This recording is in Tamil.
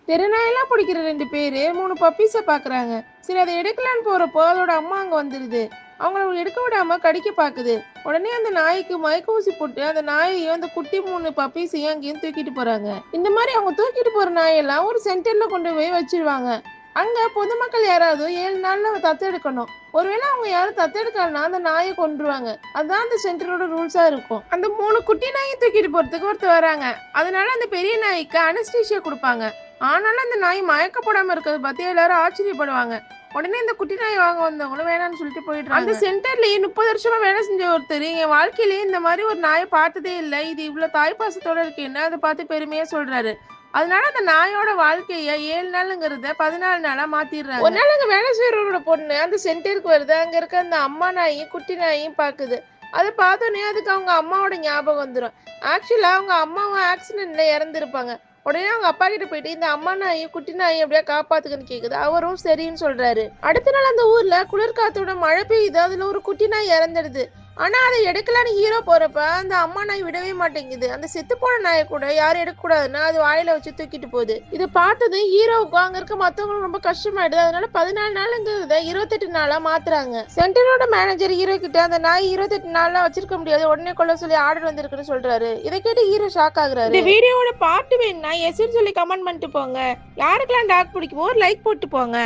தெருநாயெல்லாம் பிடிக்கிற 2 பேரு 3 பப்பீஸ பாக்குறாங்க. சரி அத எடுக்கலான்னு போறப்போ அதோட அம்மா அங்க வந்துருது. அவங்கள எடுக்க விடாம கடிக்க பாக்குது. உடனே அந்த நாய்க்கு மயக்க ஊசி போட்டு அந்த நாயையும் அந்த குட்டி 3 பப்பீஸையும் அங்கேயும் தூக்கிட்டு போறாங்க. இந்த மாதிரி அவங்க தூக்கிட்டு போற நாயெல்லாம் ஒரு சென்டர்ல கொண்டு போய் வச்சிருவாங்க. அங்க பொதுமக்கள் யாராவது 7 நாள்ல தத்தெடுக்கணும். ஒருவேளை அவங்க யாரும் தத்தெடுக்கலன்னா அந்த நாயை கொன்றுவாங்க. அதான் அந்த சென்டரோட ரூல்ஸா இருக்கும். அந்த 3 குட்டி நாயை தூக்கிட்டு போறதுக்கு ஒருத்தர் வராங்க. அதனால அந்த பெரிய நாய்க்கு அனஸ்தீசியா கொடுப்பாங்க. ஆனாலும் அந்த நாய் மயக்கப்படாம இருக்கிறத பார்த்து எல்லாரும் ஆச்சரியப்படுவாங்க. உடனே இந்த குட்டி நாய் வாங்க வந்தவங்களும் வேணாம்னு சொல்லிட்டு போயிடுறாங்க. அந்த சென்டர்லயே 30 வருஷமா வேலை செஞ்ச ஒருத்தர் என் வாழ்க்கையிலேயே இந்த மாதிரி ஒரு நாயை பார்த்ததே இல்லை, இது இவ்வளவு தாய் பாசத்தோட இருக்குன்னு அதை பார்த்து பெருமையா சொல்றாரு. அதனால அந்த நாயோட வாழ்க்கைய 7 நாளுங்கிறத 14 நாளா மாத்திடுறாங்க. ஒரு நாள் அங்க வேலை செய்யறவரோட பொண்ணு அந்த சென்டருக்கு வருது. அங்க இருக்க அந்த அம்மா நாயும் குட்டி நாயையும் பாக்குது. அதை பார்த்தோன்னே அதுக்கு அவங்க அம்மாவோட ஞாபகம் வந்துடும். ஆக்சுவலா அவங்க அம்மாவும் ஆக்சிடென்ட்ல இறந்துருப்பாங்க. உடனே அவங்க அப்பா கிட்ட போயிட்டு இந்த அம்மா நாயும் குட்டி நாயும் எப்படியா காப்பாத்துக்குன்னு கேக்குது. அவரும் சரின்னு சொல்றாரு. அடுத்த நாள் அந்த ஊர்ல குளிர்காத்தோட மழை பெய்யுது. அதுல ஒரு குட்டி நாய் இறந்துடுது. ஆனா அதை எடுக்கலான்னு ஹீரோ போறப்ப அந்த அம்மா நாய் விடவே மாட்டேங்குது. அந்த செத்து போன நாயை கூட யாரும் எடுக்கக்கூடாதுன்னா அது வாயில வச்சு தூக்கிட்டு போகுது. இதை பார்த்தது ஹீரோவுக்கும் அங்க இருக்க மத்தவங்களும் ரொம்ப கஷ்டமாயிடுது. அதனால 14 நாளுங்கிறத 28 நாளா மாத்துறாங்க. சென்டரோட மேனேஜர் ஹீரோ கிட்ட அந்த நாய் 28 நாளா வச்சிருக்க முடியாது, உடனே கொள்ள சொல்லி ஆர்டர் வந்திருக்குன்னு சொல்றாரு. இதை கேட்டு ஹீரோ ஷாக் ஆகுறாரு. இந்த வீடியோவோட பார்ட் வேணும்னா எஸ்ன்னு சொல்லி கமெண்ட் பண்ணிட்டு போங்க. யாருக்கெல்லாம் டாக் பிடிக்குமோ ஒரு லைக் போட்டு போங்க.